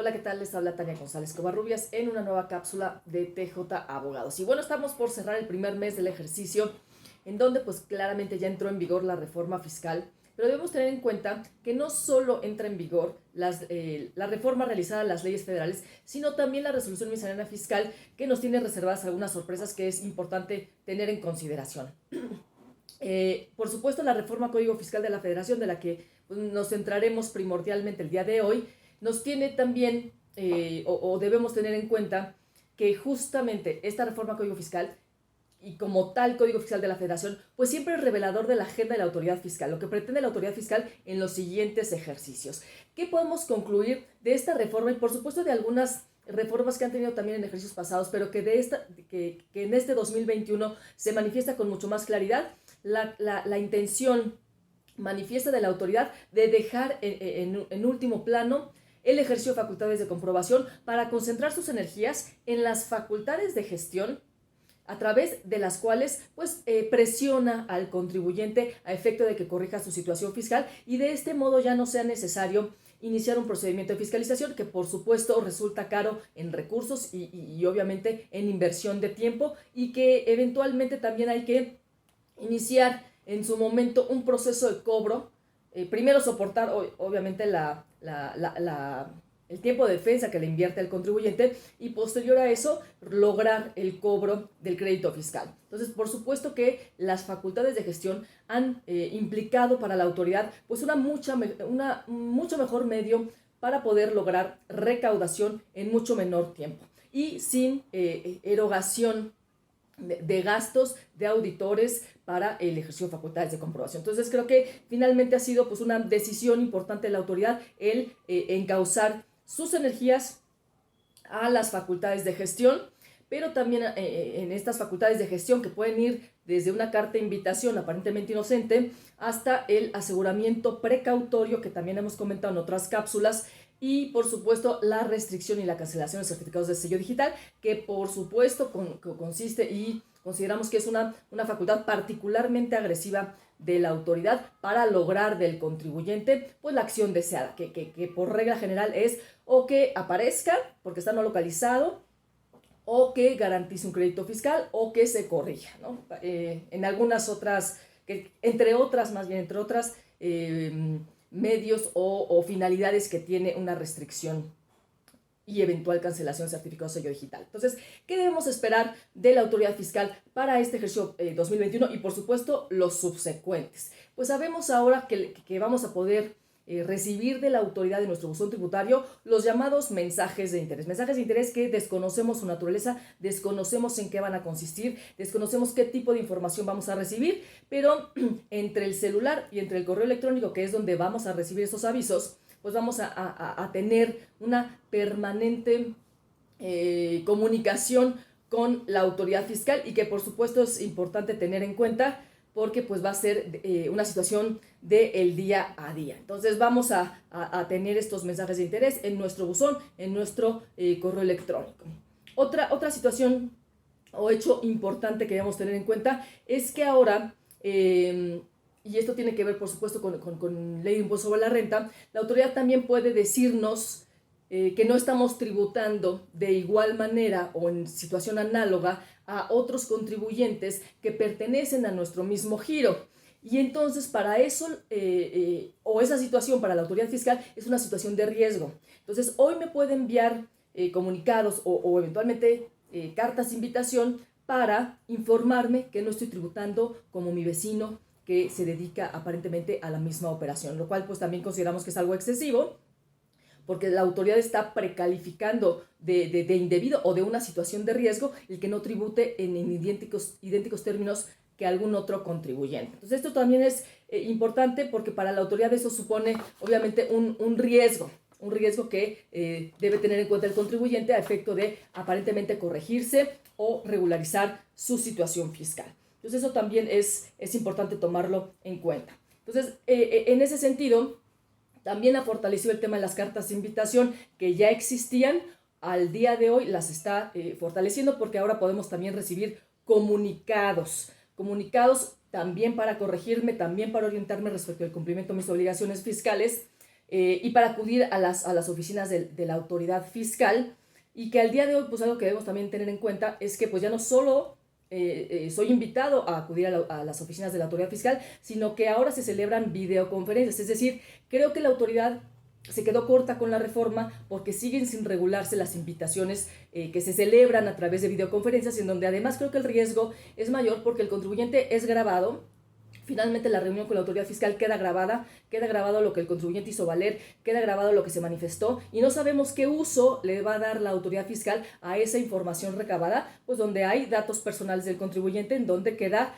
Hola, ¿qué tal? Les habla Tania González Covarrubias en una nueva cápsula de TJ Abogados. Y bueno, estamos por cerrar el primer mes del ejercicio, en donde pues claramente ya entró en vigor la reforma fiscal, pero debemos tener en cuenta que no solo entra en vigor la reforma realizada a las leyes federales, sino también la resolución miscelánea fiscal, que nos tiene reservadas algunas sorpresas que es importante tener en consideración. Por supuesto, la reforma a Código Fiscal de la Federación, de la que pues, nos centraremos primordialmente el día de hoy, nos tiene también, o debemos tener en cuenta, que justamente esta reforma a Código Fiscal y como tal Código Fiscal de la Federación, pues siempre es revelador de la agenda de la autoridad fiscal, lo que pretende la autoridad fiscal en los siguientes ejercicios. ¿Qué podemos concluir de esta reforma? Y por supuesto de algunas reformas que han tenido también en ejercicios pasados, pero que en este 2021 se manifiesta con mucho más claridad la intención manifiesta de la autoridad de dejar en último plano el ejercicio de facultades de comprobación para concentrar sus energías en las facultades de gestión a través de las cuales pues presiona al contribuyente a efecto de que corrija su situación fiscal y de este modo ya no sea necesario iniciar un procedimiento de fiscalización que por supuesto resulta caro en recursos y obviamente en inversión de tiempo y que eventualmente también hay que iniciar en su momento un proceso de cobro, primero soportar obviamente el tiempo de defensa que le invierte el contribuyente y posterior a eso lograr el cobro del crédito fiscal. Entonces, por supuesto que las facultades de gestión han implicado para la autoridad pues una mucho mejor medio para poder lograr recaudación en mucho menor tiempo y sin erogación de gastos de auditores para el ejercicio de facultades de comprobación. Entonces creo que finalmente ha sido pues una decisión importante de la autoridad el encauzar sus energías a las facultades de gestión, pero también en estas facultades de gestión que pueden ir desde una carta de invitación aparentemente inocente hasta el aseguramiento precautorio que también hemos comentado en otras cápsulas y por supuesto la restricción y la cancelación de certificados de sello digital que por supuesto consiste y consideramos que es una facultad particularmente agresiva de la autoridad para lograr del contribuyente pues la acción deseada que por regla general es o que aparezca porque está no localizado o que garantice un crédito fiscal o que se corrija, ¿no? En algunas otras, entre otras medios o finalidades que tiene una restricción y eventual cancelación de certificado de sello digital. Entonces, ¿qué debemos esperar de la autoridad fiscal para este ejercicio 2021 y por supuesto los subsecuentes? Pues sabemos ahora que vamos a poder recibir de la autoridad de nuestro buzón tributario los llamados mensajes de interés. Mensajes de interés que desconocemos su naturaleza, desconocemos en qué van a consistir, desconocemos qué tipo de información vamos a recibir, pero entre el celular y entre el correo electrónico, que es donde vamos a recibir esos avisos, pues vamos a tener una permanente comunicación con la autoridad fiscal y que por supuesto es importante tener en cuenta porque pues va a ser una situación del día a día. Entonces vamos a tener estos mensajes de interés en nuestro buzón, en nuestro correo electrónico. Otra situación o hecho importante que debemos tener en cuenta es que ahora, y esto tiene que ver por supuesto con ley de impuesto sobre la renta, la autoridad también puede decirnos que no estamos tributando de igual manera o en situación análoga a otros contribuyentes que pertenecen a nuestro mismo giro. Y entonces para eso, o esa situación para la autoridad fiscal es una situación de riesgo. Entonces hoy me puede enviar comunicados o eventualmente cartas de invitación para informarme que no estoy tributando como mi vecino que se dedica aparentemente a la misma operación, lo cual pues también consideramos que es algo excesivo porque la autoridad está precalificando de indebido o de una situación de riesgo el que no tribute en idénticos términos que algún otro contribuyente. Entonces esto también es importante porque para la autoridad eso supone obviamente un riesgo que debe tener en cuenta el contribuyente a efecto de aparentemente corregirse o regularizar su situación fiscal. Entonces eso también es importante tomarlo en cuenta. Entonces en ese sentido también ha fortalecido el tema de las cartas de invitación que ya existían. Al día de hoy las está fortaleciendo porque ahora podemos también recibir comunicados también para corregirme, también para orientarme respecto al cumplimiento de mis obligaciones fiscales y para acudir a las oficinas de la autoridad fiscal, y que al día de hoy, pues algo que debemos también tener en cuenta es que pues ya no solo soy invitado a acudir a las oficinas de la autoridad fiscal, sino que ahora se celebran videoconferencias. Es decir, creo que la autoridad se quedó corta con la reforma porque siguen sin regularse las invitaciones que se celebran a través de videoconferencias, en donde además creo que el riesgo es mayor porque el contribuyente es grabado. Finalmente la reunión con la autoridad fiscal queda grabado lo que el contribuyente hizo valer, queda grabado lo que se manifestó, y no sabemos qué uso le va a dar la autoridad fiscal a esa información recabada, pues donde hay datos personales del contribuyente, en donde queda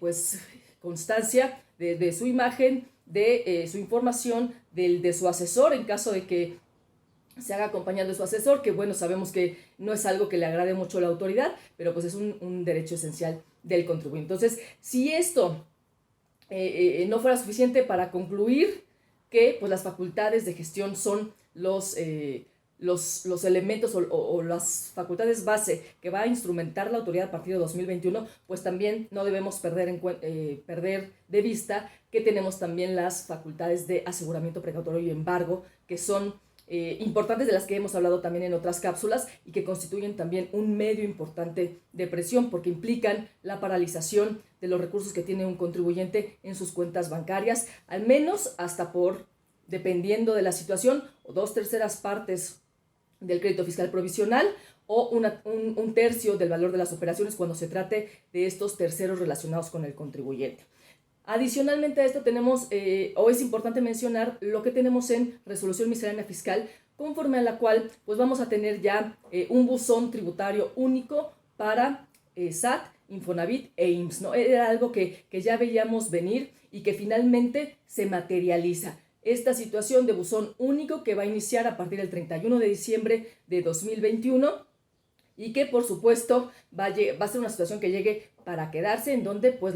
pues constancia de su imagen, de su información, de su asesor, en caso de que se haga acompañado de su asesor, que bueno, sabemos que no es algo que le agrade mucho a la autoridad, pero pues es un derecho esencial del contribuyente. Entonces, si esto no fuera suficiente para concluir que pues, las facultades de gestión son los elementos o las facultades base que va a instrumentar la autoridad a partir de 2021, pues también no debemos perder de vista que tenemos también las facultades de aseguramiento precautorio y embargo, que son importantes, de las que hemos hablado también en otras cápsulas, y que constituyen también un medio importante de presión porque implican la paralización de los recursos que tiene un contribuyente en sus cuentas bancarias, al menos hasta dependiendo de la situación, o 2/3 partes del crédito fiscal provisional, o un tercio del valor de las operaciones cuando se trate de estos terceros relacionados con el contribuyente. Adicionalmente a esto tenemos, o es importante mencionar, lo que tenemos en resolución miscelánea fiscal, conforme a la cual pues vamos a tener ya un buzón tributario único para SAT, Infonavit e IMSS, ¿no? Era algo que ya veíamos venir y que finalmente se materializa. Esta situación de buzón único que va a iniciar a partir del 31 de diciembre de 2021 y que por supuesto va a ser una situación que llegue para quedarse, en donde pues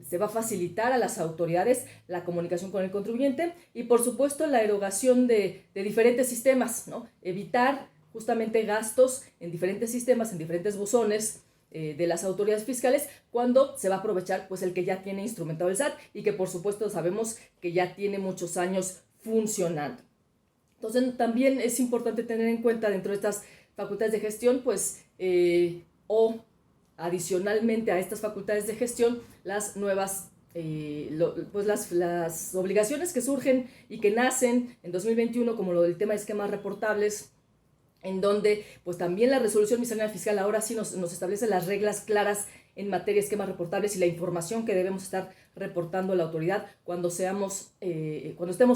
se va a facilitar a las autoridades la comunicación con el contribuyente y por supuesto la erogación de diferentes sistemas, ¿no? Evitar justamente gastos en diferentes sistemas, en diferentes buzones de las autoridades fiscales, cuando se va a aprovechar pues el que ya tiene instrumentado el SAT y que por supuesto sabemos que ya tiene muchos años funcionando. Entonces también es importante tener en cuenta dentro de estas facultades de gestión pues o adicionalmente a estas facultades de gestión, las nuevas, pues las obligaciones que surgen y que nacen en 2021, como lo del tema de esquemas reportables, en donde pues también la resolución miscelánea fiscal ahora sí nos establece las reglas claras en materia de esquemas reportables y la información que debemos estar reportando a la autoridad cuando estemos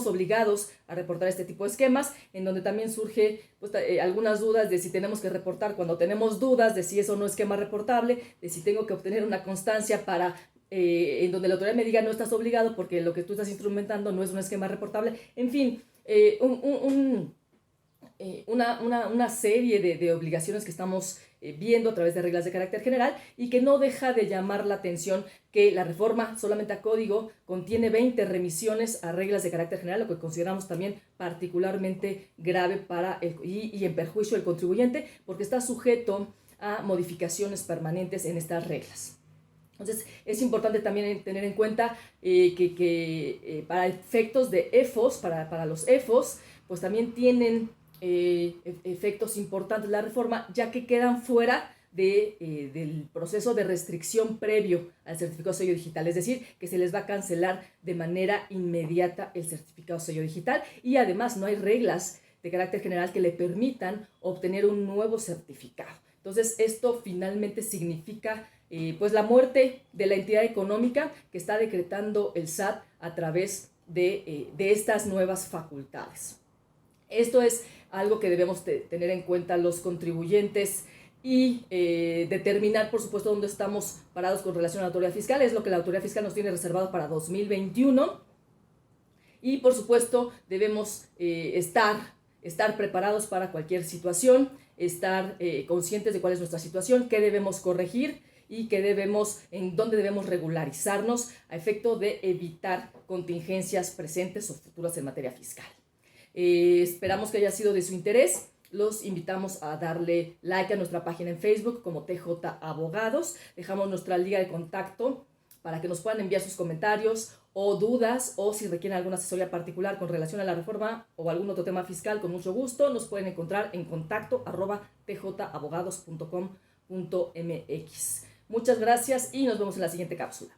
obligados a reportar este tipo de esquemas, en donde también surge pues, algunas dudas de si tenemos que reportar cuando tenemos dudas de si eso no es esquema reportable, de si tengo que obtener una constancia para en donde la autoridad me diga no estás obligado porque lo que tú estás instrumentando no es un esquema reportable. En fin, una serie de obligaciones que estamos viendo a través de reglas de carácter general, y que no deja de llamar la atención que la reforma solamente a código contiene 20 remisiones a reglas de carácter general, lo que consideramos también particularmente grave y en perjuicio del contribuyente, porque está sujeto a modificaciones permanentes en estas reglas. Entonces, es importante también tener en cuenta que para efectos de EFOS, para los EFOS, pues también tienen efectos importantes la reforma, ya que quedan fuera del proceso de restricción previo al certificado sello digital, es decir, que se les va a cancelar de manera inmediata el certificado sello digital, y además no hay reglas de carácter general que le permitan obtener un nuevo certificado. Entonces, esto finalmente significa pues la muerte de la entidad económica que está decretando el SAT a través de estas nuevas facultades. Esto es algo que debemos tener en cuenta los contribuyentes y determinar, por supuesto, dónde estamos parados con relación a la autoridad fiscal. Es lo que la autoridad fiscal nos tiene reservado para 2021. Y, por supuesto, debemos estar preparados para cualquier situación, estar conscientes de cuál es nuestra situación, qué debemos corregir y en dónde debemos regularizarnos a efecto de evitar contingencias presentes o futuras en materia fiscal. Esperamos que haya sido de su interés. Los invitamos a darle like a nuestra página en Facebook como TJ Abogados. Dejamos nuestra liga de contacto para que nos puedan enviar sus comentarios o dudas, o si requieren alguna asesoría particular con relación a la reforma o algún otro tema fiscal, con mucho gusto nos pueden encontrar en contacto@tjabogados.com.mx. Muchas gracias y nos vemos en la siguiente cápsula.